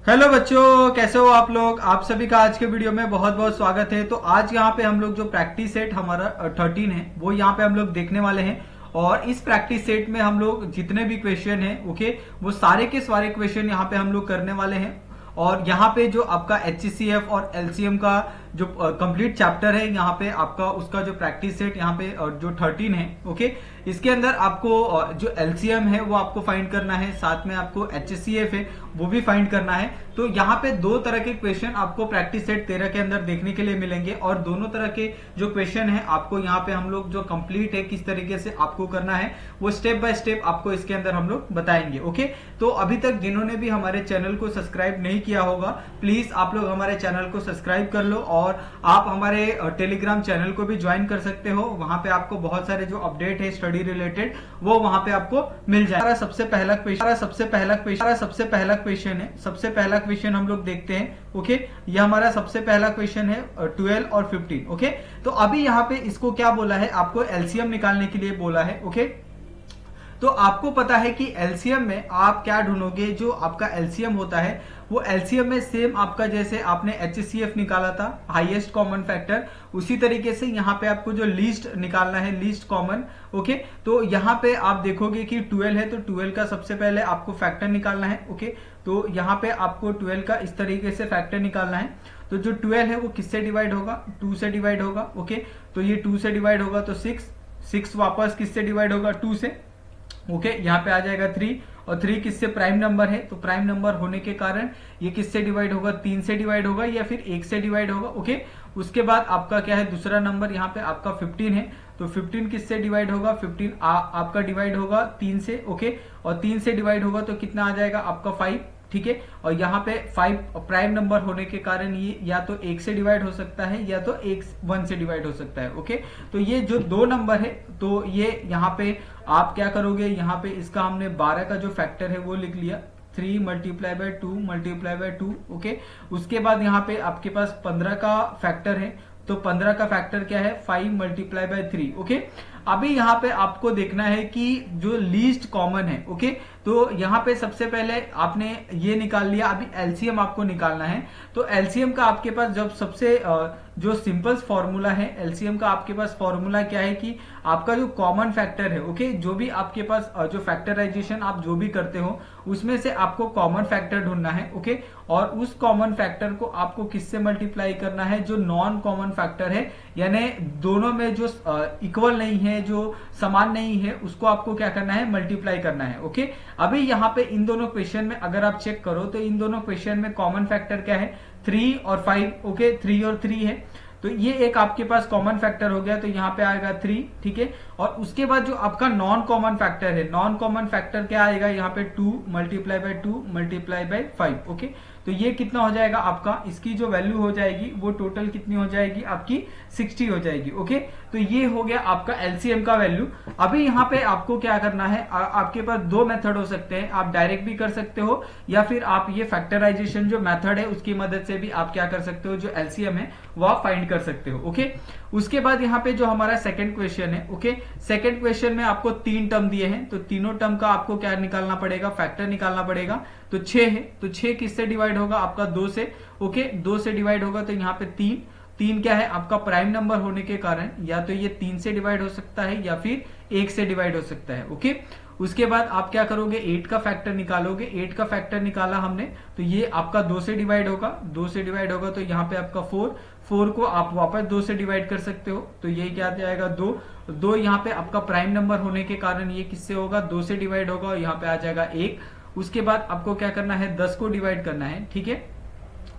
Hello बच्चों, कैसे हो आप लोग। आप सभी का आज के वीडियो में बहुत बहुत स्वागत है। तो आज यहाँ पे हम लोग जो प्रैक्टिस सेट हमारा 13 है वो यहाँ पे हम लोग देखने वाले हैं। और इस प्रैक्टिस सेट में हम लोग जितने भी क्वेश्चन हैं ओके, वो सारे के सारे क्वेश्चन यहाँ पे हम लोग करने वाले हैं। और यहाँ पे जो आपका HCF और LCM का जो कंप्लीट चैप्टर है यहाँ पे आपका उसका जो प्रैक्टिस सेट यहाँ पे जो 13 है ओके, इसके अंदर आपको जो LCM है वो आपको फाइंड करना है, साथ में आपको HCF है वो भी फाइंड करना है। तो यहाँ पे दो तरह के क्वेश्चन आपको प्रैक्टिस सेट 13 के अंदर देखने के लिए मिलेंगे और दोनों तरह के जो क्वेश्चन है आपको यहाँ पे हम लोग जो कंप्लीट है किस तरीके से आपको करना है वो स्टेप बाय स्टेप आपको इसके अंदर हम लोग बताएंगे ओके। तो अभी तक जिन्होंने भी हमारे चैनल को सब्सक्राइब नहीं किया होगा प्लीज आप लोग हमारे चैनल को सब्सक्राइब कर लो और आप हमारे टेलीग्राम चैनल को भी ज्वाइन कर सकते हो। वहां पे आपको बहुत सारे जो अपडेट है स्टडी रिलेटेड वो वहां पे आपको मिल जाएगा। सबसे पहला क्वेश्चन है, सबसे पहला क्वेश्चन हम लोग देखते हैं ओके। ये हमारा सबसे पहला क्वेश्चन है 12 और 15 ओके। तो अभी यहाँ पे इसको क्या बोला है, आपको एलसीएम निकालने के लिए बोला है ओके। तो आपको पता है कि एलसीएम में आप क्या ढूंढोगे, जो आपका एलसीएम होता है वो एलसीएम में सेम आपका जैसे आपने HCF निकाला था हाईएस्ट कॉमन फैक्टर, उसी तरीके से यहाँ पे आपको जो लीस्ट निकालना है लीस्ट कॉमन ओके। तो यहाँ पे आप देखोगे कि 12 है तो 12 का सबसे पहले आपको फैक्टर निकालना है ओके। तो यहाँ पे आपको 12 का इस तरीके से फैक्टर निकालना है। तो जो 12 है वो किससे डिवाइड होगा, 2 से डिवाइड होगा ओके। तो ये 2 से डिवाइड होगा तो 6 वापस किससे डिवाइड होगा, 2 से ओके। यहाँ पे आ जाएगा 3 और 3 किससे, प्राइम नंबर है तो प्राइम नंबर होने के कारण ये किससे डिवाइड होगा, 3 से डिवाइड होगा या फिर 1 से डिवाइड होगा ओके। उसके बाद आपका क्या है दूसरा नंबर, यहाँ पे आपका 15 है तो 15 किससे डिवाइड होगा, 15 आपका डिवाइड होगा 3 से ओके। और 3 से डिवाइड होगा तो कितना आ जाएगा आपका 5 ठीक है। और यहाँ पे 5 प्राइम नंबर होने के कारण ये या तो 1 से डिवाइड हो सकता है या तो 1 से डिवाइड हो सकता है ओके। तो ये जो दो नंबर है तो ये यहाँ पे आप क्या करोगे, यहाँ पे इसका हमने 12 का जो फैक्टर है वो लिख लिया, 3 multiply by 2 multiply by 2 okay. उसके बाद यहाँ पे आपके पास 15 का फैक्टर है तो 15 का फैक्टर क्या है, 5 मल्टीप्लाई बाय 3 ओके। अभी यहाँ पे आपको देखना है कि जो लीस्ट कॉमन है ओके। तो यहाँ पे सबसे पहले आपने ये निकाल लिया, अभी एलसीएम आपको निकालना है। तो एलसीएम का आपके पास जब सबसे जो सिंपल फॉर्मूला है एलसीएम का आपके पास फॉर्मूला क्या है कि आपका जो कॉमन फैक्टर है ओके, जो भी आपके पास जो फैक्टराइजेशन आप जो भी करते हो उसमें से आपको कॉमन फैक्टर ढूंढना है ओके। और उस कॉमन फैक्टर को आपको किससे मल्टीप्लाई करना है, जो नॉन कॉमन फैक्टर है यानी दोनों में जो इक्वल नहीं है, जो समान नहीं है, उसको आपको क्या करना है, मल्टीप्लाई करना है ओके। अभी यहाँ पे इन दोनों क्वेश्चन में अगर आप चेक करो तो इन दोनों क्वेश्चन में कॉमन फैक्टर क्या है, 3 और 5 ओके, 3 और 3 है। तो ये एक आपके पास कॉमन फैक्टर हो गया तो यहाँ पे आएगा 3 ठीक है। और उसके बाद जो आपका नॉन कॉमन फैक्टर है, नॉन कॉमन फैक्टर क्या आएगा यहाँ पे, 2 multiply by 2 multiply by 5 okay. तो ये कितना हो जाएगा आपका, इसकी जो वैल्यू हो जाएगी वो टोटल कितनी हो जाएगी आपकी 60 हो जाएगी ओके। तो ये हो गया आपका एलसीएम का वैल्यू। अभी यहाँ पे आपको क्या करना है, आपके पास दो मेथड हो सकते हैं, आप डायरेक्ट भी कर सकते हो या फिर आप ये फैक्टराइजेशन जो मेथड है उसकी मदद से भी आप क्या कर सकते हो, जो एलसीएम है वो आप फाइंड कर सकते हो ओके। उसके बाद यहाँ पे जो हमारा सेकंड क्वेश्चन है ओके, सेकंड क्वेश्चन में आपको 3 टर्म दिए हैं तो तीनों टर्म का आपको क्या निकालना पड़ेगा, फैक्टर निकालना पड़ेगा। तो 6 है तो 6 किससे डिवाइड होगा आपका, 2 से ओके। 2 से डिवाइड होगा तो यहाँ पे 3 क्या है आपका प्राइम नंबर होने के कारण या तो ये 3 से डिवाइड हो सकता है या फिर 1 से डिवाइड हो सकता है ओके। उसके बाद आप क्या करोगे, 8 का फैक्टर निकालोगे। 8 का फैक्टर निकाला हमने तो ये आपका 2 से डिवाइड होगा, 2 से डिवाइड होगा तो यहाँ पे आपका 4 को आप वापस 2 से डिवाइड कर सकते हो तो ये क्या जाएगा 2 यहाँ पे आपका प्राइम नंबर होने के कारण ये किससे होगा, 2 से डिवाइड होगा और यहाँ पे आ जाएगा 1। उसके बाद आपको क्या करना है, 10 को डिवाइड करना है ठीक है।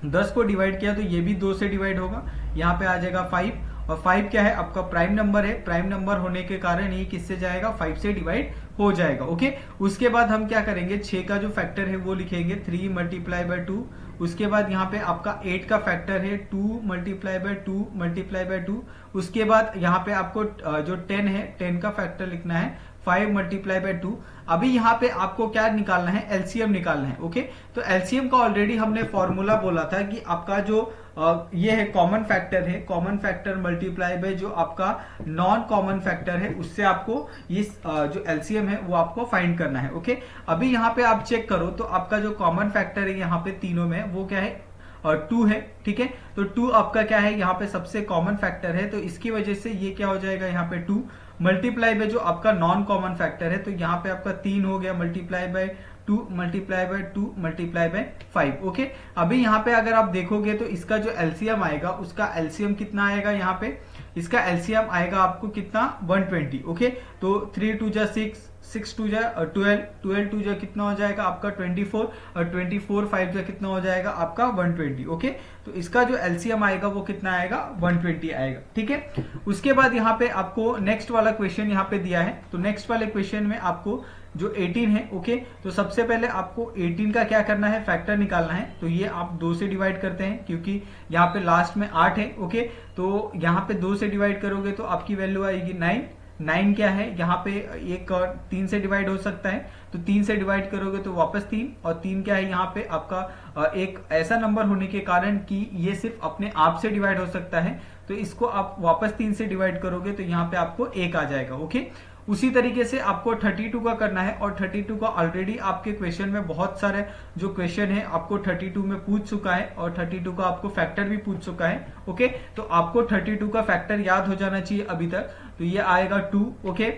10 को डिवाइड किया तो ये भी 2 से डिवाइड होगा, यहाँ पे आ जाएगा 5 और 5 क्या है आपका प्राइम नंबर है, प्राइम नंबर होने के कारण ये किससे जाएगा, 5 से डिवाइड हो जाएगा ओके। उसके बाद हम क्या करेंगे, 6 का जो फैक्टर है वो लिखेंगे 3 मल्टीप्लाई बाय 2। उसके बाद यहाँ पे आपका 8 का फैक्टर है 2 मल्टीप्लाई बाय 2 मल्टीप्लाई बाय 2। उसके बाद यहाँ पे आपको जो 10 है 10 का फैक्टर लिखना है 5 मल्टीप्लाई बाय 2। अभी यहाँ पे आपको क्या निकालना है, एलसीएम निकालना है ओके। तो एलसीएम का ऑलरेडी हमने फॉर्मूला बोला था कि आपका जो ये है कॉमन फैक्टर है, कॉमन फैक्टर मल्टीप्लाई बाय जो आपका नॉन कॉमन फैक्टर है, उससे आपको इस जो एलसीएम है वो आपको फाइंड करना है। ओके, अभी यहाँ पे आप चेक करो तो आपका जो कॉमन फैक्टर है यहाँ पे तीनों में वो क्या है, और 2 है। ठीक है, तो 2 आपका क्या है यहाँ पे सबसे कॉमन फैक्टर है, तो इसकी वजह से ये क्या हो जाएगा यहाँ पे 2 मल्टीप्लाई बाय जो आपका नॉन कॉमन फैक्टर है, तो यहाँ पे आपका 3 हो गया multiply by 2 multiply by 2 multiply by 5। Okay, अभी यहाँ पे अगर आप देखोगे तो इसका जो एलसीएम आएगा उसका एलसीएम कितना आएगा, यहाँ पे इसका एलसीएम आएगा आपको कितना 120। ओके, तो 3 2 जा 6, 6 2 जा 12, 12 2 जा कितना हो जाएगा आपका 24, और 24 5 जा कितना हो जाएगा आपका 120। ओके, तो इसका जो एलसीएम आएगा वो कितना आएगा 120 आएगा। ठीक है, उसके बाद यहाँ पे आपको नेक्स्ट वाला क्वेश्चन यहाँ पे दिया है, तो नेक्स्ट वाले क्वेश्चन में आपको जो 18 है। ओके, तो सबसे पहले आपको 18 का क्या करना है, फैक्टर निकालना है, तो ये आप 2 से डिवाइड करते हैं क्योंकि यहाँ पे लास्ट में 8 है। ओके, तो यहाँ पे 2 से डिवाइड करोगे तो आपकी वैल्यू आएगी 9। 9 क्या है यहाँ पे, एक 3 से डिवाइड हो सकता है, तो 3 से डिवाइड करोगे तो वापस 3, और 3 क्या है यहाँ पे आपका एक ऐसा नंबर होने के कारण कि ये सिर्फ अपने आप से डिवाइड हो सकता है, तो इसको आप वापस 3 से डिवाइड करोगे तो यहाँ पे आपको 1 आ जाएगा। ओके, उसी तरीके से आपको 32 का करना है, और 32 का ऑलरेडी आपके क्वेश्चन में बहुत सारे जो क्वेश्चन है आपको 32 में पूछ चुका है, और 32 का आपको फैक्टर भी पूछ चुका है। ओके, तो आपको 32 का फैक्टर याद हो जाना चाहिए अभी तक, तो ये आएगा 2। ओके,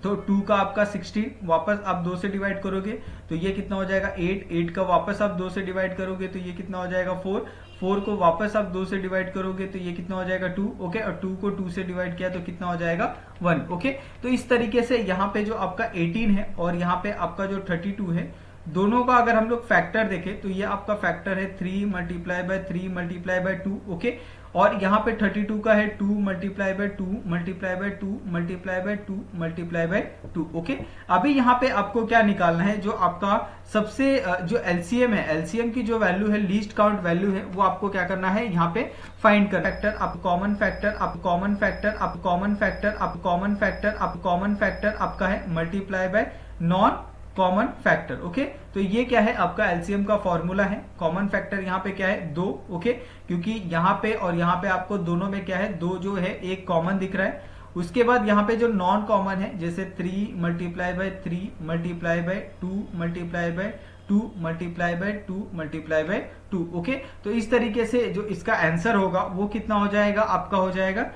तो 2 का आपका 16, वापस आप 2 से डिवाइड करोगे तो ये कितना हो जाएगा 8, 8 का वापस आप 2 से डिवाइड करोगे तो ये कितना हो जाएगा 4, 4 को वापस आप 2 से डिवाइड करोगे तो ये कितना हो जाएगा 2। ओके, और 2 को 2 से डिवाइड किया तो कितना हो जाएगा 1। ओके, तो इस तरीके से यहाँ पे जो आपका 18 है और यहाँ पे आपका जो 32 है, दोनों का अगर हम लोग फैक्टर देखें तो ये आपका फैक्टर है 3 multiply by 3 multiply by 2। Okay, और यहाँ पे 32 का है 2 multiply by 2 multiply by 2 multiply by 2 multiply by 2। Okay, अभी यहाँ पे आपको क्या निकालना है, जो आपका सबसे जो एलसीएम है, एलसीएम की जो वैल्यू है, लीस्ट काउंट वैल्यू है, वो आपको क्या करना है यहाँ पे फाइंड कर। फैक्टर आप कॉमन फैक्टर, आप कॉमन फैक्टर, आप कॉमन फैक्टर, आप कॉमन फैक्टर, आप कॉमन फैक्टर आपका है multiply by non common factor. Okay, तो ये क्या है आपका एलसीएम का फॉर्मूला है। कॉमन फैक्टर यहाँ पे क्या है 2। ओके, क्योंकि यहाँ पे और यहाँ पे आपको दोनों में क्या है 2 जो है एक कॉमन दिख रहा है। उसके बाद यहाँ पे जो नॉन कॉमन है, जैसे 3 multiply by 3 multiply by 2 multiply by 2 multiply by 2 multiply by 2। Okay, तो इस तरीके से जो इसका आंसर होगा वो कितना हो जाएगा, आपका हो जाएगा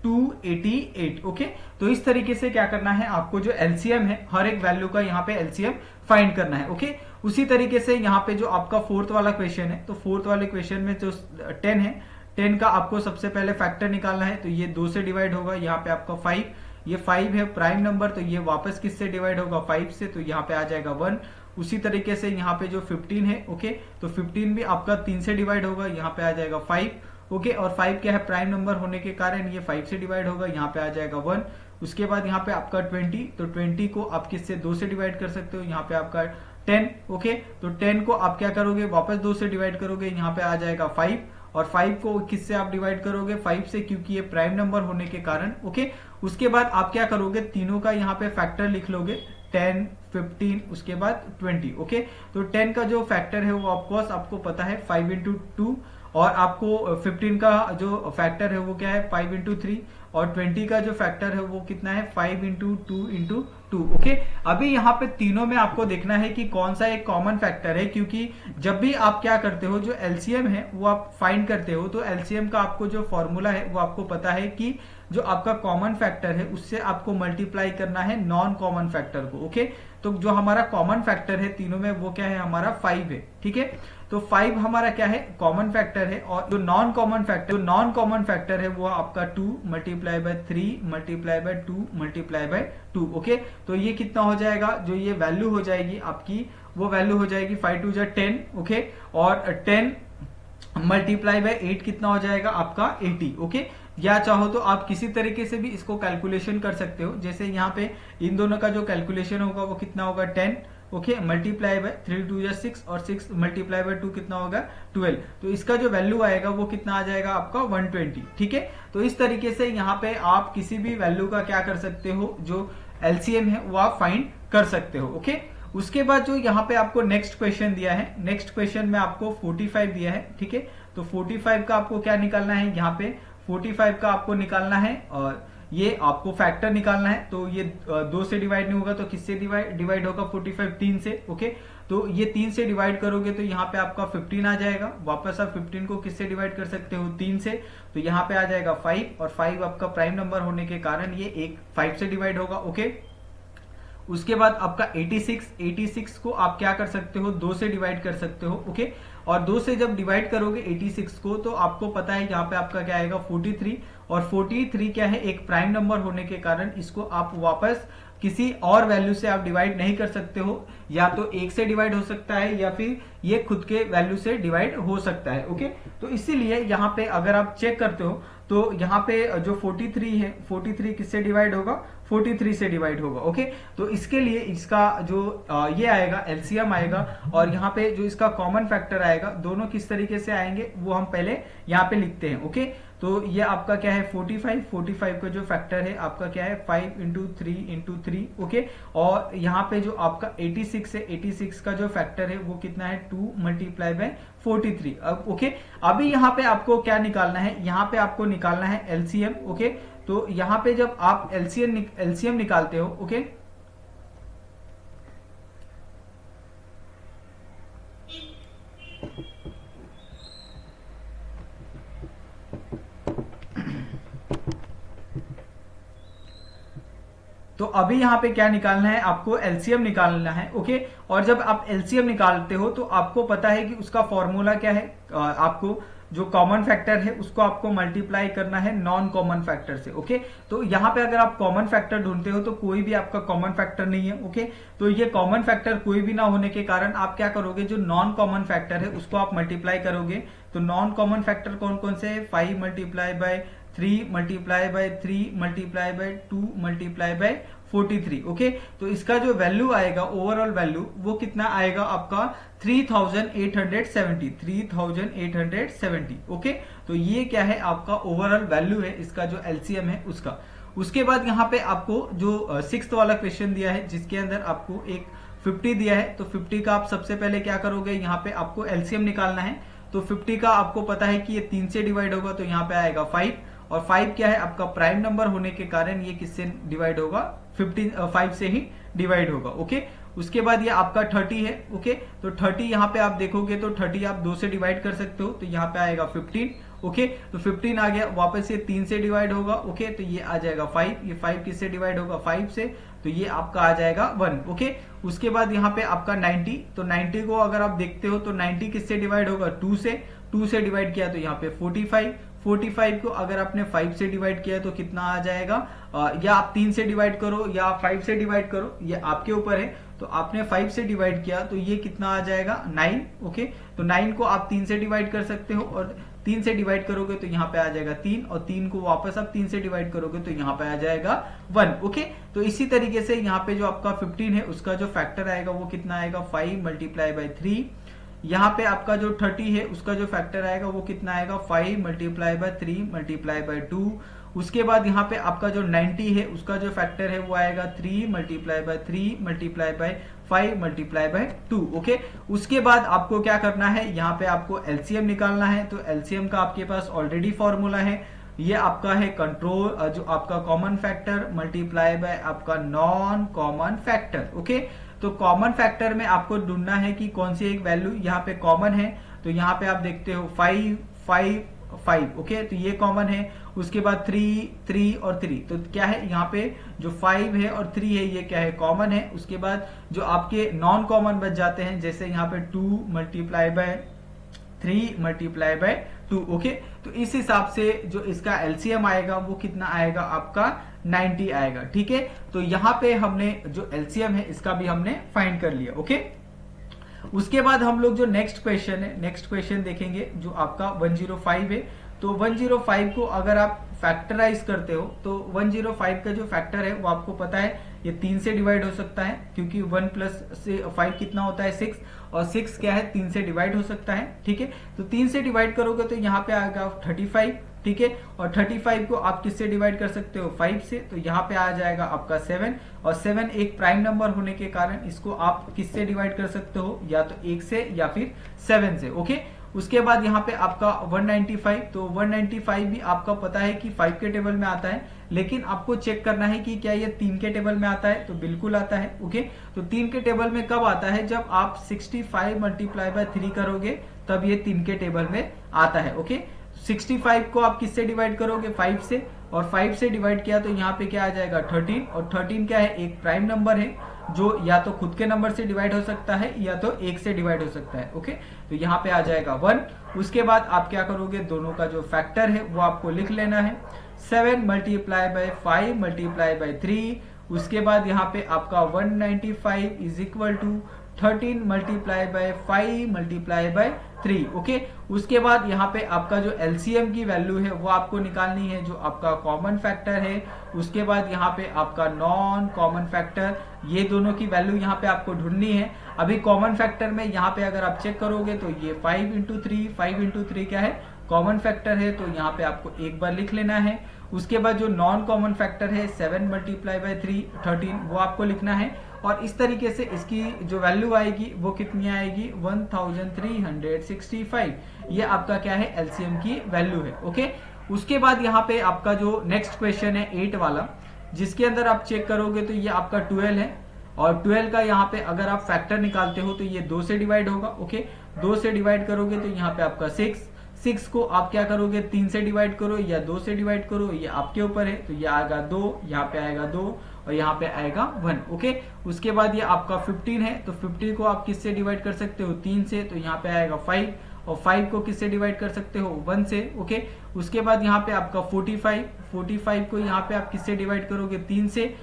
288। ओके, तो इस तरीके से क्या करना है, आपको जो एलसीएम है हर एक वैल्यू का यहाँ पे एलसीएम फाइंड करना है। ओके, उसी तरीके से यहाँ पे जो आपका फोर्थ वाला क्वेश्चन है, तो फोर्थ वाले क्वेश्चन में जो 10 है, 10 का आपको सबसे पहले फैक्टर निकालना है, तो ये 2 से डिवाइड होगा, यहाँ पे आपका 5, ये 5 है प्राइम नंबर, तो ये वापस किससे डिवाइड होगा 5 से, तो यहाँ पे आ जाएगा 1। उसी तरीके से यहाँ पे जो 15 है, ओके, तो 15 भी आपका 3 से डिवाइड होगा, यहाँ पे आ जाएगा 5। ओके, और 5 क्या है प्राइम नंबर होने के कारण ये 5 से डिवाइड होगा, यहाँ पे आ जाएगा 1। उसके बाद यहाँ पे आपका 20, तो 20 को आप किससे 2 से डिवाइड कर सकते हो, यहाँ पे आपका 10। ओके, तो 10 को आप क्या करोगे, वापस 2 से डिवाइड करोगे, यहाँ पे आ जाएगा 5। और 5 को किससे आप डिवाइड करोगे, 5 से, क्योंकि ये प्राइम नंबर होने के कारण। ओके, उसके बाद आप क्या करोगे, तीनों का यहाँ पे फैक्टर लिख लोगे, 10, 15, उसके बाद 20। ओके, तो 10 का जो फैक्टर है वो ऑफकोर्स आपको पता है 5 इंटू 2, और आपको 15 का जो फैक्टर है वो क्या है 5 इंटू 3, और 20 का जो फैक्टर है वो कितना है 5 इंटू 2 इंटू 2। ओके, अभी यहाँ पे तीनों में आपको देखना है कि कौन सा एक कॉमन फैक्टर है, क्योंकि जब भी आप क्या करते हो, जो एलसीएम है वो आप फाइंड करते हो, तो एलसीएम का आपको जो फॉर्मूला है वो आपको पता है कि जो आपका कॉमन फैक्टर है उससे आपको मल्टीप्लाई करना है नॉन कॉमन फैक्टर को। ओके, तो जो हमारा कॉमन फैक्टर है तीनों में वो क्या है हमारा 5 है। ठीक है, तो 5 हमारा क्या है कॉमन फैक्टर है, और जो नॉन कॉमन फैक्टर है वो आपका 2 multiply by 3 multiply by 2 multiply by 2। Okay, तो ये कितना हो जाएगा, जो ये वैल्यू हो जाएगी आपकी, वो वैल्यू हो जाएगी 5 2 10। ओके, और 10 मल्टीप्लाई बाय 8 कितना हो जाएगा आपका 80। ओके, या चाहो तो आप किसी तरीके से भी इसको कैलकुलेशन कर सकते हो, जैसे यहाँ पे इन दोनों का जो कैलकुलेशन होगा वो कितना होगा 10। ओके, मल्टीप्लाई बाय 3 2 6, और 6 मल्टीप्लाई बाय 2 कितना होगा 12। तो इसका जो वैल्यू आएगा वो कितना आ जाएगा आपका 120। ठीक है, तो इस तरीके से यहाँ पे आप किसी भी वैल्यू का क्या कर सकते हो, जो एलसीएम है वो आप फाइंड कर सकते हो। ओके, उसके बाद जो यहाँ पे आपको नेक्स्ट क्वेश्चन दिया है, नेक्स्ट क्वेश्चन में आपको 45 दिया है, ठीक है। तो 45 का आपको क्या निकालना है, यहाँ पे 45 का आपको निकालना है और ये आपको फैक्टर निकालना है। तो ये 2 से डिवाइड नहीं होगा तो किससे डिवाइड होगा 45, 3 से, ओके। तो ये 3 से डिवाइड करोगे तो यहाँ पे आपका 15 आ जाएगा। वापस आप 15 को किससे डिवाइड कर सकते हो, 3 से, तो यहाँ पे आ जाएगा 5 और 5 आपका प्राइम नंबर होने के कारण ये एक 5 से डिवाइड होगा, ओके। उसके बाद आपका 86 को आप क्या कर सकते हो, 2 से डिवाइड कर सकते हो, ओके। और 2 से जब डिवाइड करोगे 86 को तो आपको पता है यहाँ पे आपका क्या आएगा 43, और 43 क्या है, एक प्राइम नंबर होने के कारण इसको आप वापस किसी और वैल्यू से आप डिवाइड नहीं कर सकते हो, या तो 1 से डिवाइड हो सकता है या फिर ये खुद के वैल्यू से डिवाइड हो सकता है, ओके। तो इसीलिए यहाँ पे अगर आप चेक करते हो तो यहाँ पे जो 43 है, 43 किससे डिवाइड होगा, 43 से डिवाइड होगा, ओके। तो इसके लिए इसका जो ये आएगा एलसीएम आएगा, और यहाँ पे जो इसका कॉमन फैक्टर आएगा, दोनों किस तरीके से आएंगे वो हम पहले यहाँ पे लिखते हैं, ओके। तो ये आपका क्या है 45 का जो फैक्टर है आपका क्या है 5 इंटू 3, ओके। और यहाँ पे जो आपका 86 है, 86 का जो फैक्टर है वो कितना है 2 मल्टीप्लाई बाय 43, ओके। अभी यहाँ पे आपको क्या निकालना है, यहाँ पे आपको निकालना है एलसीएम, ओके। तो यहाँ पे जब आप एलसीएम निकालते हो, ओके, तो अभी यहाँ पे क्या निकालना है, आपको एलसीएम निकालना है, ओके। और जब आप एलसीएम निकालते हो तो आपको पता है कि उसका फॉर्मूला क्या है, आपको जो कॉमन फैक्टर है उसको आपको मल्टीप्लाई करना है नॉन कॉमन फैक्टर से, ओके। तो यहाँ पे अगर आप कॉमन फैक्टर ढूंढते हो तो कोई भी आपका कॉमन फैक्टर नहीं है, ओके। तो ये कॉमन फैक्टर कोई भी ना होने के कारण आप क्या करोगे, जो नॉन कॉमन फैक्टर है उसको आप मल्टीप्लाई करोगे। तो नॉन कॉमन फैक्टर कौन कौन से है, 5 multiply by 3 multiply by 3 multiply by 2 multiply bye 43, okay. तो इसका जो वैल्यू आएगा, ओवरऑल वैल्यू, वो कितना आएगा आपका 3870, ओके। तो ये क्या है आपका ओवरऑल वैल्यू है, इसका जो एलसीएम है उसका। उसके बाद यहाँ पे आपको जो 6th वाला क्वेश्चन दिया है जिसके अंदर आपको एक 50 दिया है, तो 50 का आप सबसे पहले क्या करोगे, यहाँ पे आपको एलसीएम निकालना है। तो 50 का आपको पता है कि ये 3 से डिवाइड होगा, तो यहाँ पे आएगा 5, और 5 क्या है आपका प्राइम नंबर होने के कारण ये किससे डिवाइड होगा, 5 से ही डिवाइड होगा, ओके। उसके बाद ये आपका 30 है, ओके। तो 30 यहाँ पे आप देखोगे तो 30 आप 2 से डिवाइड कर सकते हो, तो यहाँ पे आएगा 15, ओके। तो 15 आ गया, वापस ये 3 से डिवाइड होगा, ओके। तो ये आ जाएगा 5, ये 5 किससे डिवाइड होगा, 5 से, तो ये आपका आ जाएगा 1, ओके। उसके बाद यहाँ पे आपका 90, तो 90 को अगर आप देखते हो तो 90 किससे डिवाइड होगा, 2 से डिवाइड किया तो यहाँ पे 45 को अगर आपने 5 से डिवाइड किया तो कितना आ जाएगा, या आप 3 से डिवाइड करो या 5 से डिवाइड करो, ये आपके ऊपर है। तो आपने 5 से डिवाइड किया तो ये कितना आ जाएगा 9, ओके। तो 9 को आप 3 से डिवाइड कर सकते हो, और 3 से डिवाइड करोगे तो यहाँ पे आ जाएगा 3, और 3 को वापस आप 3 से डिवाइड करोगे तो यहाँ पे आ जाएगा 1, ओके। तो इसी तरीके से यहाँ पे जो आपका 15 है उसका जो फैक्टर आएगा वो कितना आएगा 5 मल्टीप्लाई बाय 3। यहाँ पे आपका जो 30 है उसका जो फैक्टर आएगा वो कितना आएगा 5 मल्टीप्लाई बाय 3 मल्टीप्लाई बाय 2। उसके बाद यहाँ पे आपका जो 90 है उसका जो फैक्टर है वो आएगा 3 multiply by 3 multiply by 5 multiply by 2, okay. उसके बाद आपको क्या करना है, यहाँ पे आपको एलसीएम निकालना है। तो एलसीएम का आपके पास ऑलरेडी फॉर्मूला है, ये आपका है कंट्रोल, जो आपका कॉमन फैक्टर मल्टीप्लाई बाय आपका नॉन कॉमन फैक्टर, ओके। तो कॉमन फैक्टर में आपको ढूंढना है कि कौन सी एक वैल्यू यहाँ पे कॉमन है। तो यहाँ पे आप देखते हो 5, 5, 5, ओके। तो ये कॉमन है। उसके बाद 3, 3 और 3, तो क्या है यहाँ पे जो 5 है और 3 है ये क्या है कॉमन है। उसके बाद जो आपके नॉन कॉमन बच जाते हैं, जैसे यहाँ पे 2 multiply by 3 multiply by 2, okay. तो इस हिसाब से जो इसका एलसीएम आएगा वो कितना आएगा आपका 90 आएगा, ठीक है। तो यहाँ पे हमने जो एलसीएम है इसका भी हमने फाइंड कर लिया, ओके। उसके बाद हम लोग जो नेक्स्ट क्वेश्चन देखेंगे जो आपका 105 है। तो 105 को अगर आप फैक्टराइज करते हो तो 105 का जो फैक्टर है वो आपको पता है ये 3 से डिवाइड हो सकता है, क्योंकि 1 प्लस से 5 कितना होता है 6, और 6 क्या है 3 से डिवाइड हो सकता है, ठीक है। तो 3 से डिवाइड करोगे तो यहाँ पे आएगा 35, ठीक है। और 35 को आप किससे डिवाइड कर सकते हो 5 से, तो यहाँ पे आ जाएगा आपका 7, और 7 एक प्राइम नंबर होने के कारण इसको आप किससे डिवाइड कर सकते हो, या तो 1 से या फिर 7 से, ओके। उसके बाद यहाँ पे आपका 195, तो 195 भी आपका पता है कि 5 के टेबल में आता है, लेकिन आपको चेक करना है कि क्या ये 3 के टेबल में आता है, तो बिल्कुल आता है, ओके। तो 3 के टेबल में कब आता है, जब आप 65 मल्टीप्लाई बाय 3 करोगे तब ये 3 के टेबल में आता है, ओके। 65 को आप किससे डिवाइड करोगे 5 से, और 5 से डिवाइड किया तो यहाँ पे क्या आ जाएगा 13, और 13 क्या है, एक प्राइम नंबर है जो या तो खुद के नंबर से डिवाइड हो सकता है या तो 1 से डिवाइड हो सकता है, ओके। तो यहाँ पे आ जाएगा 1। उसके बाद आप क्या करोगे, दोनों का जो फैक्टर है वो आपको लिख लेना है, 7 मल्टीप्लाई बाय 5 मल्टीप्लाई बाय 3। उसके बाद यहाँ पे आपका 195 is equal to 13 multiply by 5 multiply by 3, okay. उसके बाद यहाँ पे आपका जो एलसीएम की वैल्यू है वो आपको निकालनी है, जो आपका कॉमन फैक्टर है। उसके बाद यहाँ पे आपका नॉन कॉमन फैक्टर, ये दोनों की वैल्यू यहाँ पे आपको ढूंढनी है। अभी कॉमन फैक्टर में यहाँ पे अगर आप चेक करोगे तो ये 5 इंटू 3 क्या है, कॉमन फैक्टर है, तो यहाँ पे आपको एक बार लिख लेना है। उसके बाद जो नॉन कॉमन फैक्टर है 7 मल्टीप्लाई बाय 3 13, वो आपको लिखना है। और इस तरीके से इसकी जो वैल्यू आएगी वो कितनी आएगी 1365, ये आपका क्या है एलसीएम की वैल्यू है, ओके। उसके बाद यहाँ पे आपका जो नेक्स्ट क्वेश्चन है 8 वाला, जिसके अंदर आप चेक करोगे तो ये आपका 12 है, और 12 का यहाँ पे अगर आप फैक्टर निकालते हो तो ये 2 से डिवाइड होगा, ओके। 2 से डिवाइड करोगे तो यहाँ पे आपका 6 को आप क्या करोगे 3 से डिवाइड करो या 2 से डिवाइड करो, ये आपके ऊपर है। तो ये आएगा 2, यहाँ पे आएगा 2, और यहाँ पे आएगा 1, ओके। उसके बाद ये आपका 15 है, तो 15 को आप किससे डिवाइड कर सकते हो 3 से, तो यहाँ पे आएगा 5, और 5 को किससे डिवाइड कर सकते हो 1 से, ओके। उसके बाद यहाँ पे आपका 45 को यहाँ पे आप किससे डिवाइड करोगे 3 से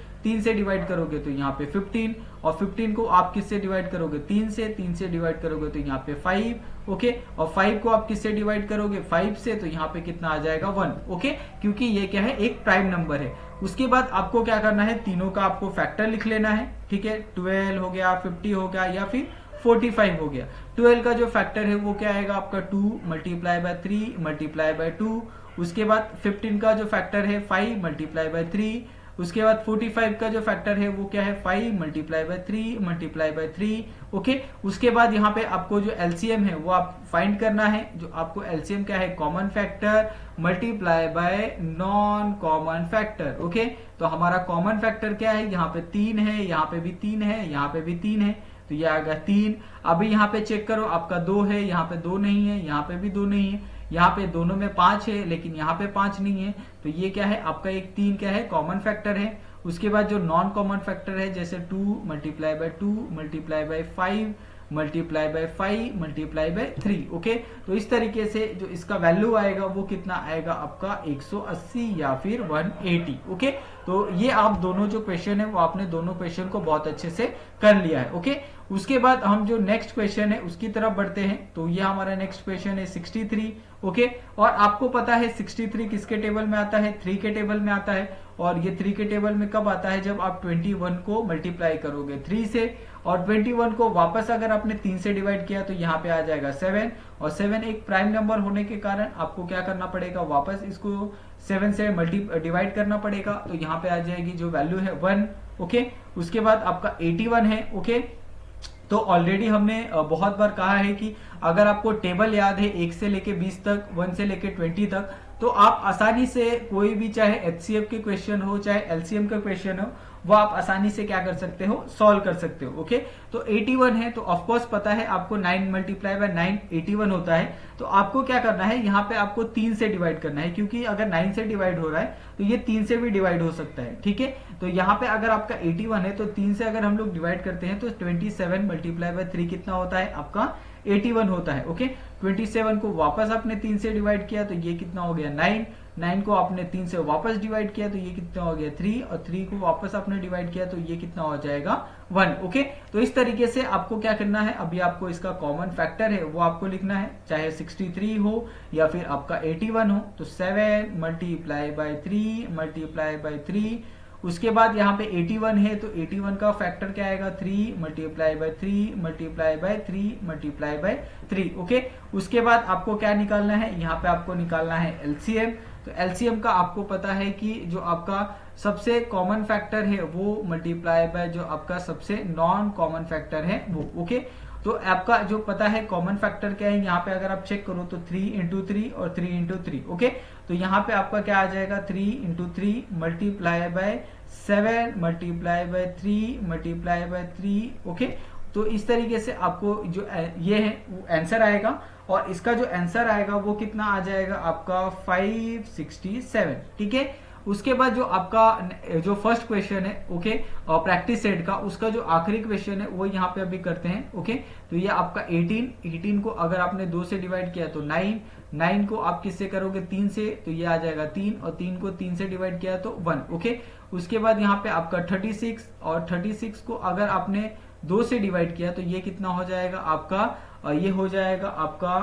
डिवाइड करोगे तो यहाँ पे 15, और 15 को आप किससे डिवाइड करोगे 3 से डिवाइड करोगे तो यहाँ पे 5, ओके। और 5 को आप किससे डिवाइड करोगे 5 से, तो यहाँ पे कितना आ जाएगा 1, ओके, क्योंकि ये क्या है एक प्राइम नंबर है। उसके बाद आपको क्या करना है, तीनों का आपको फैक्टर लिख लेना है, ठीक है। 12 हो गया, 50 हो गया, या फिर 45 हो गया। 12 का जो फैक्टर है वो क्या आएगा आपका 2 मल्टीप्लाई बाय 3 मल्टीप्लाई बाय 2। उसके बाद 15 का जो फैक्टर है 5 मल्टीप्लाई बाय 3। उसके बाद 45 का जो फैक्टर है वो क्या है 5 multiply by 3 multiply by 3, okay. उसके बाद यहाँ पे आपको जो एलसीएम है वो आप फाइंड करना है, जो आपको एलसीएम क्या है common factor multiply by non common factor, okay. तो हमारा कॉमन फैक्टर क्या है, यहाँ पे 3 है, यहाँ पे भी 3 है, यहाँ पे भी 3 है, तो ये आ गया 3। अभी यहाँ पे चेक करो आपका 2 है, यहाँ पे 2 नहीं है, यहाँ पे भी 2 नहीं है, यहाँ पे दोनों में 5 है लेकिन यहाँ पे 5 नहीं है, तो ये क्या है आपका एक 3 क्या है कॉमन फैक्टर है। उसके बाद जो नॉन कॉमन फैक्टर है जैसे 2 multiply by 2 multiply by 5 multiply by 5 multiply by 3, okay. तो इस तरीके से जो इसका वैल्यू आएगा वो कितना आएगा आपका 180 या फिर 180, ओके। तो ये आप दोनों जो क्वेश्चन है वो आपने दोनों क्वेश्चन को बहुत अच्छे से कर लिया है, ओके। उसके बाद हम जो नेक्स्ट क्वेश्चन है उसकी तरफ बढ़ते हैं। तो ये हमारा नेक्स्ट क्वेश्चन है 63, ओके। और आपको पता है 63 किसके टेबल में आता है 3 के टेबल में आता है, और ये 3 के टेबल में कब आता है जब आप 21 को मल्टीप्लाई करोगे 3 से, और 21 को वापस अगर आपने 3 से डिवाइड किया तो यहाँ पे आ जाएगा 7, और 7 एक प्राइम नंबर होने के कारण आपको क्या करना पड़ेगा वापस इसको 7 से डिवाइड करना पड़ेगा, तो यहाँ पे आ जाएगी जो वैल्यू है 1, ओके। उसके बाद आपका 81 है, ओके। तो ऑलरेडी हमने बहुत बार कहा है कि अगर आपको टेबल याद है 1 से लेके 20 तक, 1 से लेके 20 तक, तो आप आसानी से कोई भी चाहे एचसीएफ के क्वेश्चन हो चाहे एलसीएम का क्वेश्चन हो वो आप आसानी से क्या कर सकते हो सॉल्व कर सकते हो, ओके। तो 81 है, तो ऑफकोर्स पता है आपको 9 मल्टीप्लाई बाय 9 81 होता है। तो आपको क्या करना है यहाँ पे आपको 3 से डिवाइड करना है, क्योंकि अगर 9 से डिवाइड हो रहा है तो ये 3 से भी डिवाइड हो सकता है, ठीक है। तो यहाँ पे अगर आपका 81 है तो 3 से अगर हम लोग डिवाइड करते हैं तो 27 मल्टीप्लाई बाय 3 कितना होता है आपका 81 होता है, ओके। 27 को वापस आपने 3 से डिवाइड किया तो ये कितना हो गया 9 को आपने 3 से वापस डिवाइड किया तो ये कितना हो गया 3, और 3 को वापस आपने डिवाइड किया तो ये कितना हो जाएगा 1, ओके। तो इस तरीके से आपको क्या करना है, अभी आपको इसका कॉमन फैक्टर है वो आपको लिखना है, चाहे 63 हो या फिर आपका 81 हो। तो 7 मल्टीप्लाई बाय 3 मल्टीप्लाई बाय 3, उसके बाद यहाँ पे 81 है, तो 81 का फैक्टर क्या आएगा 3 multiply by 3 multiply by 3 multiply by 3। Okay, उसके बाद आपको क्या निकालना है, यहाँ पे आपको निकालना है एलसीएम। तो एलसीएम का आपको पता है कि जो आपका सबसे कॉमन फैक्टर है वो मल्टीप्लाई बाय जो आपका सबसे नॉन कॉमन फैक्टर है वो। ओके, तो आपका जो पता है कॉमन फैक्टर क्या है, यहाँ पे अगर आप चेक करो तो 3 इंटू 3 और 3 इंटू 3। ओके, तो यहाँ पे आपका क्या आ जाएगा 3 into 3 multiply by 7 multiply by 3 multiply by 3। Okay, तो इस तरीके से आपको जो ये है वो आंसर आएगा, और इसका जो आंसर आएगा वो कितना आ जाएगा आपका 567। ठीक है, उसके बाद जो आपका जो फर्स्ट क्वेश्चन है, ओके, और प्रैक्टिस सेट का उसका जो आखिरी क्वेश्चन है वो यहाँ पे अभी करते हैं। ओके, तो ये आपका 18 को अगर आपने 2 से डिवाइड किया तो 9 को आप किससे करोगे 3 से, तो ये आ जाएगा 3, और 3 को 3 से डिवाइड किया तो 1। ओके, उसके बाद यहाँ पे आपका 36, और 36 को अगर आपने 2 से डिवाइड किया तो ये कितना हो जाएगा आपका, ये हो जाएगा आपका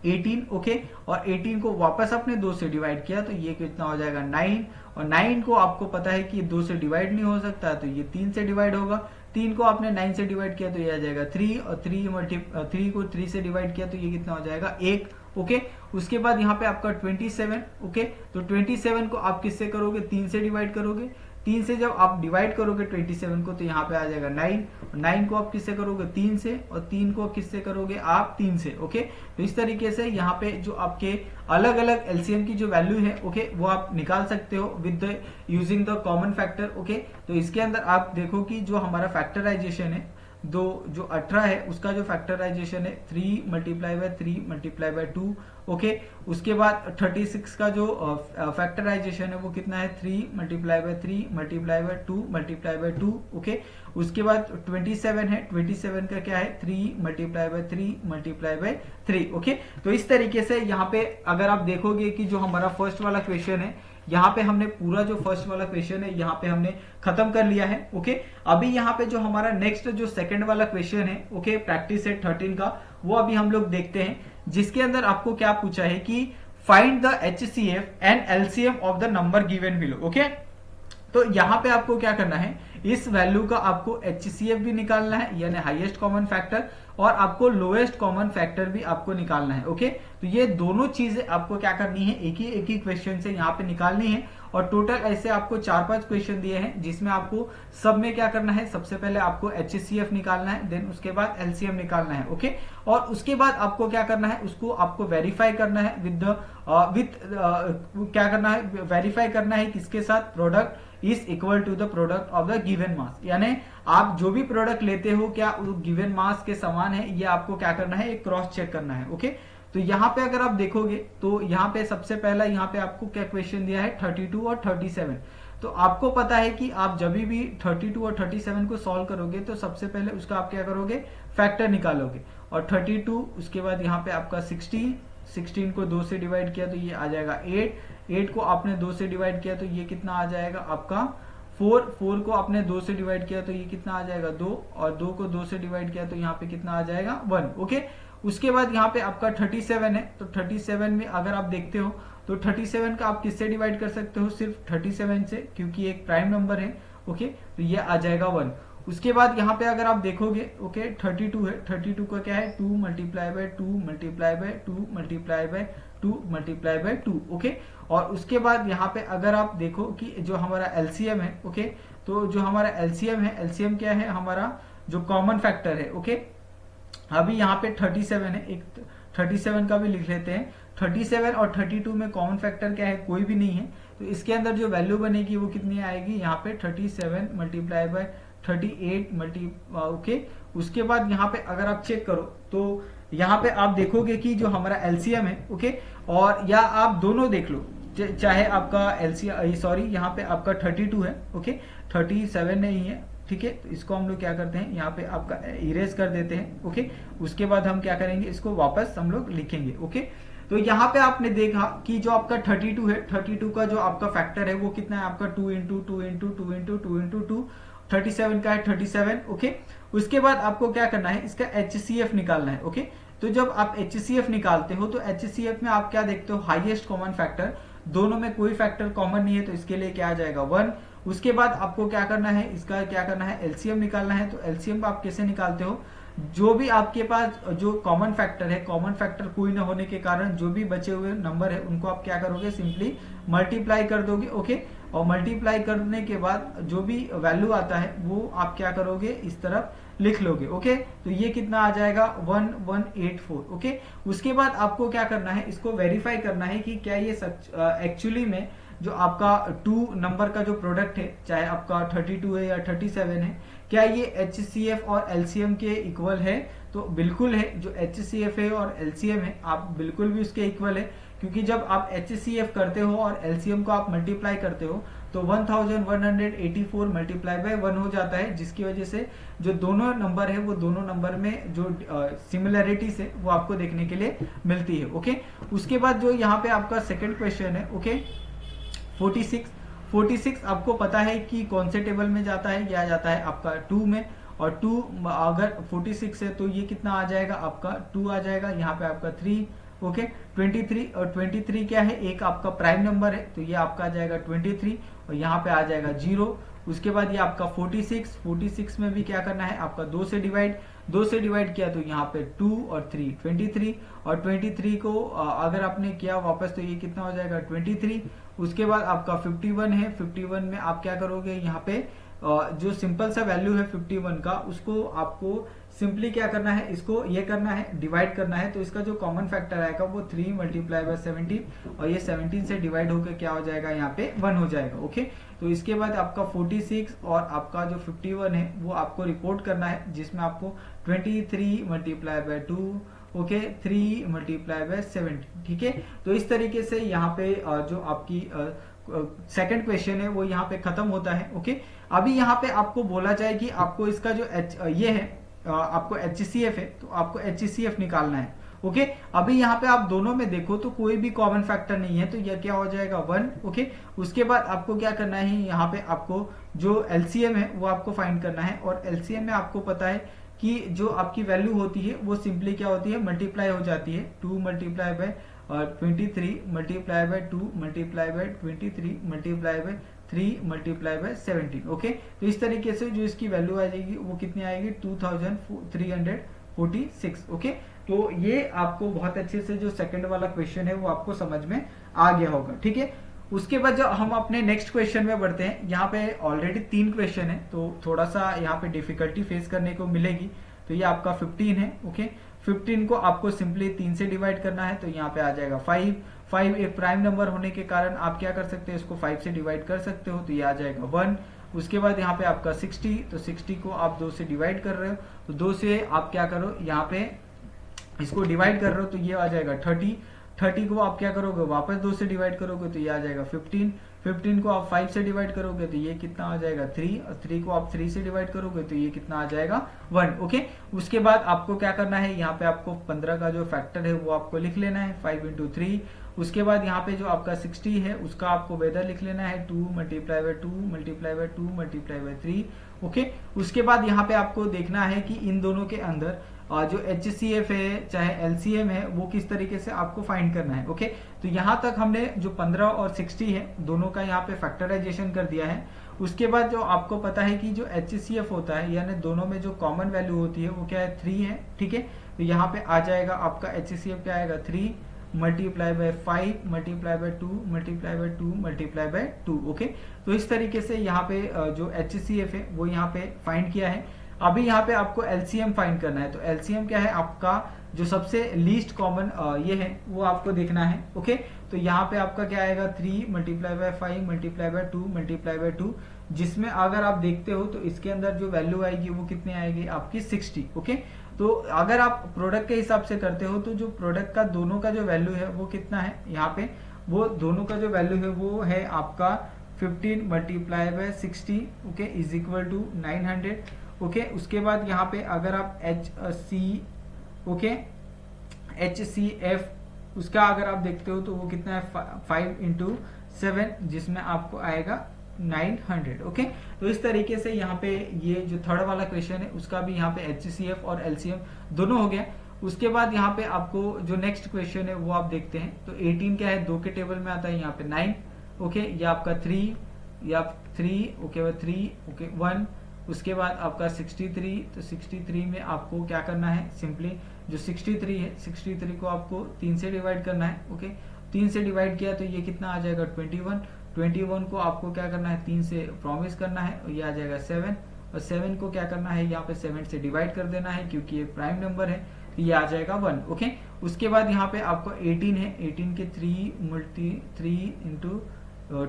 18। ओके, और 18 को वापस आपने 2 से डिवाइड किया तो ये कितना हो जाएगा 9, और 9 को आपको पता है कि 2 से डिवाइड नहीं हो सकता, तो ये 3 से डिवाइड होगा। 3 को आपने 9 से डिवाइड किया तो ये आ जाएगा 3, और 3 को 3 से डिवाइड किया तो ये कितना हो जाएगा 1। ओके, उसके बाद यहाँ पे आपका 27। ओके, तो 27 को आप किससे करोगे 3 से डिवाइड करोगे। 3 से जब आप डिवाइड करोगे 27 को तो यहाँ पे आ जाएगा 9, और 9 को आप किससे करोगे 3 से, और 3 को किससे करोगे आप 3 से। ओके, तो इस तरीके से यहाँ पे जो आपके अलग अलग एलसीएम की जो वैल्यू है, ओके, वो आप निकाल सकते हो with using the common factor. Okay, तो इसके अंदर आप देखो कि जो हमारा फैक्टराइजेशन है जो 18 है उसका जो फैक्टराइजेशन है 3 multiply by 3 multiply by 2। Okay, उसके बाद 36 का जो फैक्टराइजेशन है वो कितना है 3 multiply by 3 multiply by 2 multiply by 2। Okay, उसके बाद 27 है, 27 का क्या है 3 multiply by 3 multiply by 3। Okay, तो इस तरीके से यहाँ पे अगर आप देखोगे कि जो हमारा फर्स्ट वाला क्वेश्चन है, यहाँ पे हमने पूरा जो फर्स्ट वाला क्वेश्चन है यहाँ पे हमने खत्म कर लिया है। ओके, अभी यहाँ पे जो हमारा नेक्स्ट जो सेकंड वाला क्वेश्चन है, ओके, प्रैक्टिस सेट 13 का, वो अभी हम लोग देखते हैं, जिसके अंदर आपको क्या पूछा है कि find the HCF and LCM of the number given below. Okay, तो यहाँ पे आपको क्या करना है, इस वैल्यू का आपको HCF भी निकालना है यानी हाईएस्ट कॉमन फैक्टर, और आपको लोएस्ट कॉमन फैक्टर भी आपको निकालना है। ओके, तो ये दोनों चीजें आपको क्या करनी है, एक ही क्वेश्चन से यहाँ पे निकालनी है, और टोटल ऐसे आपको 4-5 क्वेश्चन दिए हैं जिसमें आपको सब में क्या करना है, सबसे पहले आपको HCF निकालना है, देन उसके बाद LCM निकालना है। ओके, और उसके बाद आपको क्या करना है, उसको आपको वेरीफाई करना है क्या करना है, वेरीफाई करना है किसके साथ, product is equal to the product of the given mass, यानी आप जो भी प्रोडक्ट लेते हो क्या गिवन मास के समान है, ये आपको क्या करना है, एक क्रॉस चेक करना है। ओके, तो यहाँ पे अगर आप देखोगे तो यहाँ पे सबसे पहला यहाँ पे आपको क्या क्वेश्चन दिया है 32 और 37। तो आपको पता है कि आप जब भी 32 और 37 को सॉल्व करोगे तो सबसे पहले उसका आप क्या करोगे, फैक्टर निकालोगे, और 32 उसके बाद यहाँ पे आपका 16 को 2 से डिवाइड किया तो ये आ जाएगा 8 को आपने 2 से डिवाइड किया तो ये कितना आ जाएगा आपका 4 को आपने 2 से डिवाइड किया तो ये कितना आ जाएगा 2, और 2 को 2 से डिवाइड किया तो यहाँ पे कितना आ जाएगा 1। ओके, उसके बाद यहाँ पे आपका 37 है, तो 37 में अगर आप देखते हो तो 37 का आप किससे डिवाइड कर सकते हो, सिर्फ 37 से, क्योंकि एक प्राइम नंबर है। ओके, तो ये आ जाएगा 1। उसके बाद यहाँ पे अगर आप देखोगे, ओके, 32 है, 32 का क्या है 2 multiply by 2 multiply by 2 multiply by 2 multiply by 2। Okay, और उसके बाद यहाँ पे अगर आप देखो कि जो हमारा LCM है, ओके, तो जो हमारा LCM है, LCM क्या है, हमारा जो कॉमन फैक्टर है। ओके, अभी यहाँ पे 37 है, एक 37 का भी लिख लेते हैं। 37 और 32 में कॉमन फैक्टर क्या है, कोई भी नहीं है, तो इसके अंदर जो वैल्यू बनेगी वो कितनी आएगी, यहाँ पे 37 मल्टीप्लाई बाय 38 ओके, उसके बाद यहाँ पे अगर आप चेक करो तो यहाँ पे आप देखोगे कि जो हमारा LCM है, ओके, और या आप दोनों देख लो, चाहे आपका LCM सॉरी यहाँ पे आपका 32 है, ओके, 37 नहीं है, ठीक है, तो इसको हम लोग क्या करते हैं, यहाँ पे आपका इरेज कर देते हैं। ओके, उसके बाद हम क्या करेंगे, इसको वापस हम लोग लिखेंगे। ओके, तो यहाँ पे आपने देखा कि जो आपका 32 है, 32 का जो आपका फैक्टर है वो कितना है आपका 2 इंटू 2 इंटू 2 इंटू 2 इंटू 2, 37 का है 37। ओके, उसके बाद आपको क्या करना है, इसका HCF निकालना है। ओके, तो जब आप HCF निकालते हो तो HCF में आप क्या देखते हो, हाईएस्ट कॉमन फैक्टर। दोनों में कोई फैक्टर कॉमन नहीं है, तो इसके लिए क्या आ जाएगा 1। उसके बाद आपको क्या करना है, इसका क्या करना है, एलसीएम निकालना है। तो एलसीएम आप कैसे निकालते हो, जो भी आपके पास जो कॉमन फैक्टर है, कॉमन फैक्टर कोई ना होने के कारण जो भी बचे हुए नंबर है उनको आप क्या करोगे, सिंपली मल्टीप्लाई कर दोगे, ओके। और मल्टीप्लाई करने के बाद जो भी वैल्यू आता है वो आप क्या करोगे, इस तरफ लिख लोगे, ओके। तो ये कितना आ जाएगा 1184, ओके। उसके बाद आपको क्या करना है, इसको वेरीफाई करना है कि क्या ये सच एक्चुअली में जो आपका 2 नंबर का जो प्रोडक्ट है, चाहे आपका 32 है या 37 है, क्या ये HCF और LCM के इक्वल है। तो बिल्कुल है, जो HCF है और LCM है आप बिल्कुल भी उसके इक्वल है, क्योंकि जब आप HCF करते हो और LCM को आप मल्टीप्लाई करते हो तो 1184 मल्टीप्लाई बाय 1 हो जाता है, जिसकी वजह से जो दोनों नंबर है वो दोनों नंबर में जो सिमिलैरिटीज है वो आपको देखने के लिए मिलती है, ओके। उसके बाद जो यहाँ पे आपका सेकंड क्वेश्चन है, ओके, 46 आपको पता है कि कौन से टेबल में जाता है, यह जाता है आपका 2 में। और 2 अगर 46 है तो ये कितना आ जाएगा, आपका 2 आ जाएगा, यहाँ पे आपका 3, ओके। 23 और 23 क्या है, एक आपका प्राइम नंबर है, तो ये आपका आ जाएगा 23 और यहाँ पे आ जाएगा 0। उसके बाद ये आपका 46 में भी क्या करना है, आपका 2 से डिवाइड किया तो यहाँ पे 2 और 3 23, और 23 को अगर आपने किया वापस तो ये कितना हो जाएगा 23। उसके बाद आपका 51 है, 51 में आप क्या करोगे, यहाँ पे जो सिंपल सा वैल्यू है 51 का, उसको आपको सिंपली क्या करना है, इसको ये करना है, डिवाइड करना है। तो इसका जो कॉमन फैक्टर आएगा वो 3 मल्टीप्लाई बाय 17, और ये 17 से डिवाइड होकर क्या हो जाएगा, यहाँ पे 1 हो जाएगा, ओके। तो इसके बाद आपका 46 और आपका जो 51 है वो आपको रिपोर्ट करना है, जिसमें आपको 23 multiply by 2, okay, 3 multiply bye 17, ठीक है। तो इस तरीके से यहाँ पे जो आपकी सेकंड क्वेश्चन है वो यहाँ पे खत्म होता है, ओके। अभी यहाँ पे आपको बोला जाए कि आपको इसका जो ये है आपको HCF है, तो आपको HCF निकालना है, ओके। अभी यहाँ पे आप दोनों में देखो तो कोई भी कॉमन फैक्टर नहीं है, तो यह क्या हो जाएगा 1, ओके। उसके बाद आपको क्या करना है, यहाँ पे आपको जो LCM है वो आपको फाइंड करना है, और LCM में आपको पता है कि जो आपकी वैल्यू होती है वो सिंपली क्या होती है, मल्टीप्लाई हो जाती है, 2 multiply bye 23 multiply by 2 multiply bye 23 multiply by 3 multiply bye 17, okay. तो इस तरीके से जो इसकी वैल्यू आ जाएगी वो कितनी आएगी, 2346, ओके। तो ये आपको बहुत अच्छे से जो सेकंड वाला क्वेश्चन है वो आपको समझ में आ गया होगा, ठीक है। उसके बाद जब हम अपने नेक्स्ट क्वेश्चन में बढ़ते हैं, यहाँ पे ऑलरेडी 3 क्वेश्चन है तो थोड़ा सा यहाँ पे डिफिकल्टी फेस करने को मिलेगी। तो ये आपका 15 है, ओके। 15 को आपको सिंपली 3 से डिवाइड करना है, तो यहाँ पे आ जाएगा 5 एक प्राइम नंबर होने के कारण आप क्या कर सकते हैं, इसको 5 से डिवाइड कर सकते हो, तो ये आ जाएगा 1। उसके बाद यहाँ पे आपका 60, तो 60 को आप 2 से डिवाइड कर रहे हो, तो 2 से आप क्या करो, यहाँ पे इसको डिवाइड कर रहे हो तो ये आ जाएगा 30 को आप क्या करोगे, वापस 2 से डिवाइड करोगे तो ये आ जाएगा 15 को आप 5 से डिवाइड करोगे तो ये कितना आ जाएगा 3, और 3 को आप 3 से डिवाइड करोगे तो ये कितना आ जाएगा 1, ओके। उसके बाद आपको क्या करना है, यहाँ पे आपको 15 का जो फैक्टर है वो आपको लिख लेना है, 5 इंटू 3। उसके बाद यहाँ पे जो आपका 60 है उसका आपको वेदर लिख लेना है, 2 multiply by 2 multiply by 2 multiply by 3, okay. उसके बाद यहाँ पे आपको देखना है कि इन दोनों के अंदर जो HCF है चाहे LCM है वो किस तरीके से आपको फाइंड करना है, ओके। तो यहाँ तक हमने जो 15 और 60 है दोनों का यहाँ पे फैक्टराइजेशन कर दिया है। उसके बाद जो आपको पता है कि जो HCF होता है यानी दोनों में जो कॉमन वैल्यू होती है वो क्या है, 3 है, ठीक है। तो यहाँ पे आ जाएगा आपका HCF क्या आएगा, 3 multiply by 5 multiply by 2 multiply by 2 multiply by 2, okay. तो इस तरीके से यहाँ पे जो HCF है वो यहाँ पे फाइंड किया है। अभी यहाँ पे आपको LCM फाइंड करना है, तो LCM क्या है, आपका जो सबसे लीस्ट कॉमन ये है वो आपको देखना है, ओके। तो यहाँ पे आपका क्या आएगा, 3 multiply by 5 multiply by 2 multiply by 2, जिसमें अगर आप देखते हो तो इसके अंदर जो वैल्यू आएगी वो कितनी आएगी आपकी 60, ओके। तो अगर आप प्रोडक्ट के हिसाब से करते हो तो जो प्रोडक्ट का दोनों का जो वैल्यू है वो कितना है, यहाँ पे वो दोनों का जो वैल्यू है वो है आपका 15 multiply by 60, okay, is equal to 900, okay. उसके बाद यहाँ पे अगर आप HCF उसका अगर आप देखते हो तो वो कितना है, 5 इंटू 7, जिसमें आपको आएगा 900, ओके। तो इस तरीके से यहाँ पे ये जो थर्ड वाला क्वेश्चन है उसका भी यहाँ पे HCF और LCM दोनों हो गया। उसके बाद यहाँ पे आपको जो नेक्स्ट क्वेश्चन है वो आप देखते हैं। तो 18 क्या है, 2 के टेबल में आता है, यहाँ पे 9, ओके, या आपका 3 या 3, ओके 3, ओके 1। उसके बाद आपका 63, तो 63 में आपको क्या करना है, सिंपली जो 63 है 63 को आपको 3 से डिवाइड करना है, ओके। 3 से डिवाइड किया तो ये कितना आ जाएगा 21 को आपको क्या करना है 3 से प्रॉमिस करना है, और ये आ जाएगा 7, और 7 को क्या करना है यहाँ पे 7 से डिवाइड कर देना है क्योंकि ये प्राइम नंबर है, तो ये आ जाएगा 1, ओके। उसके बाद यहाँ पे आपको 18 है, 18 के 3 इंटू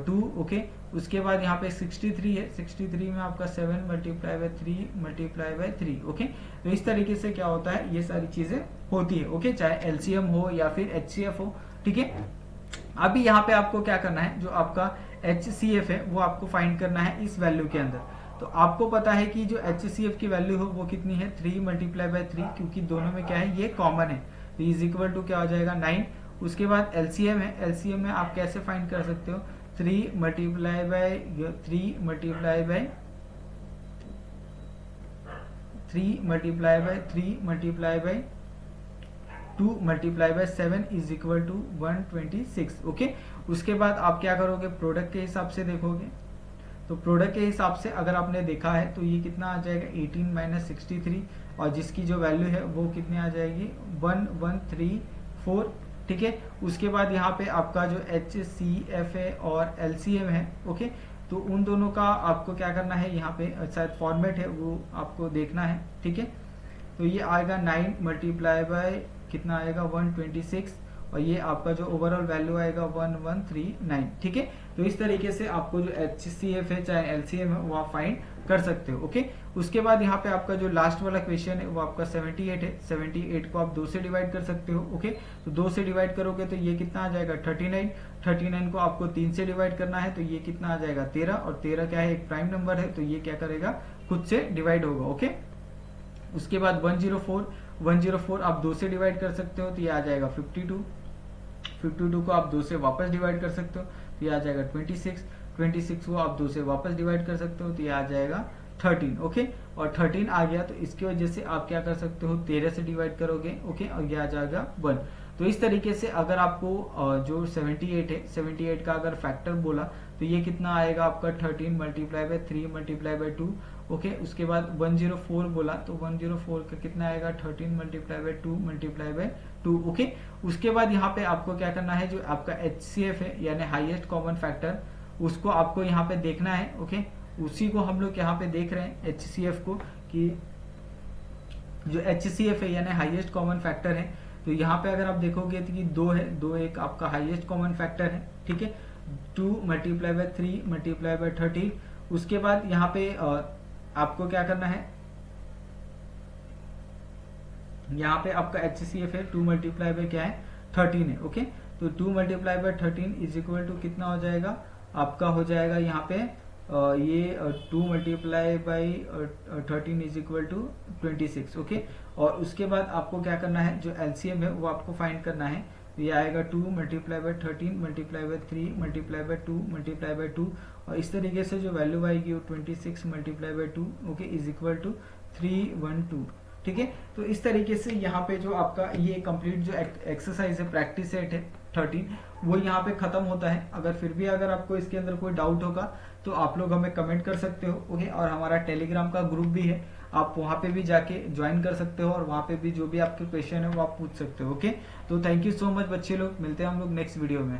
2, ओके। उसके बाद यहाँ पे 63 है, 63 में आपका 7 multiply by 3 multiply by 3, okay. तो इस तरीके से क्या होता है, ये सारी चीजें होती है, ओके, चाहे एलसीएम हो या फिर एचसीएफ हो, ठीक है। अभी यहाँ पे आपको क्या करना है, जो आपका एचसीएफ है वो आपको फाइंड करना है इस वैल्यू के अंदर। तो आपको पता है कि जो एचसीएफ की वैल्यू हो वो कितनी है, 3 मल्टीप्लाई बाय 3, क्योंकि दोनों में क्या है, ये कॉमन है, तो इज इक्वल टू क्या हो जाएगा 9। उसके बाद एलसीएम है, एलसीएम में आप कैसे फाइंड कर सकते हो, 3 multiply by 3 multiply by 3 multiply by 3 multiply by 2 multiply by 7 is equal to 126, okay. उसके बाद आप क्या करोगे, प्रोडक्ट के हिसाब से देखोगे। तो प्रोडक्ट के हिसाब से अगर आपने देखा है तो ये कितना आ जाएगा 18 माइनस 63, और जिसकी जो वैल्यू है वो कितनी आ जाएगी 1134, ठीक है। उसके बाद यहाँ पे आपका जो एचसीएफ है और एलसीएम है, ओके, तो उन दोनों का आपको क्या करना है, यहाँ पे शायद फॉर्मेट है वो आपको देखना है, ठीक है। तो ये आएगा 9 मल्टीप्लाई बाय कितना आएगा 126, और ये आपका जो ओवरऑल वैल्यू आएगा 1139, ठीक है। तो इस तरीके से आपको जो एचसीएफ है चाहे एलसीएम है वो आप फाइंड कर सकते हो, ओके। उसके बाद यहाँ पे आपका जो लास्ट वाला क्वेश्चन है वो आपका 78 है, 78 को आप 2 से डिवाइड कर सकते हो, ओके। तो 2 से डिवाइड करोगे तो ये कितना आ जाएगा 39, 39 को आपको 3 से डिवाइड करना है, तो ये कितना आ जाएगा 13, और 13 क्या है, एक प्राइम नंबर है, तो ये क्या करेगा खुद से डिवाइड होगा, ओके। उसके बाद 104 आप 2 से डिवाइड कर सकते हो, तो ये आ जाएगा 52 को आप 2 से वापस डिवाइड कर सकते हो, तो ये आ जाएगा 26 को आप 2 से वापस डिवाइड कर सकते हो, तो ये आ जाएगा 13, ओके। और 13 आ गया तो इसकी वजह से आप क्या कर सकते हो 13 से डिवाइड करोगे, ओके, और ये आ जाएगा 1। तो इस तरीके से अगर आपको जो 78 है 78 का अगर फैक्टर बोला तो ये कितना आएगा आपका 13 multiply by 3 multiply by 2, okay. उसके बाद 104 बोला तो 104 का कितना आएगा 13 multiply by 2 multiply by 2, okay. उसके बाद यहाँ पे आपको क्या करना है, जो आपका एचसीएफ है यानी हाईएस्ट कॉमन फैक्टर, उसको आपको यहाँ पे देखना है, ओके। उसी को हम लोग यहाँ पे देख रहे हैं एचसीएफ को, कि जो एचसीएफ है यानी हाईएस्ट कॉमन फैक्टर है, तो यहाँ पे अगर आप देखोगे तो कि 2 है, 2 एक आपका हाईएस्ट कॉमन फैक्टर है, ठीक है। 2 मल्टीप्लाई बाय 3 मल्टीप्लाई बाय 13। उसके बाद यहाँ पे आपको क्या करना है, यहाँ पे आपका एचसीएफ है 2 मल्टीप्लाई बाय क्या है 13 है, ओके। तो 2 multiply by 13 is equal to कितना हो जाएगा, आपका हो जाएगा यहाँ पे ये 2 multiply by 13 is equal to 26, okay. और उसके बाद आपको क्या करना है, जो एलसीएम है वो आपको फाइंड करना है, ये आएगा 2 multiply by 13 multiply by 3 multiply by 2 multiply by 2, और इस तरीके से जो वैल्यू आएगी वो 26 multiply by 2, okay, is equal to 312, ठीक है। तो इस तरीके से यहाँ पे जो आपका ये कंप्लीट जो एक्सरसाइज है प्रैक्टिस सेट है 13 वो यहाँ पे खत्म होता है। अगर फिर भी अगर आपको इसके अंदर कोई डाउट होगा तो आप लोग हमें कमेंट कर सकते हो, ओके। और हमारा टेलीग्राम का ग्रुप भी है, आप वहां पे भी जाके ज्वाइन कर सकते हो, और वहां पे भी जो भी आपके क्वेश्चन है वो आप पूछ सकते हो, ओके। तो थैंक यू सो मच बच्चे लोग, मिलते हैं हम लोग नेक्स्ट वीडियो में।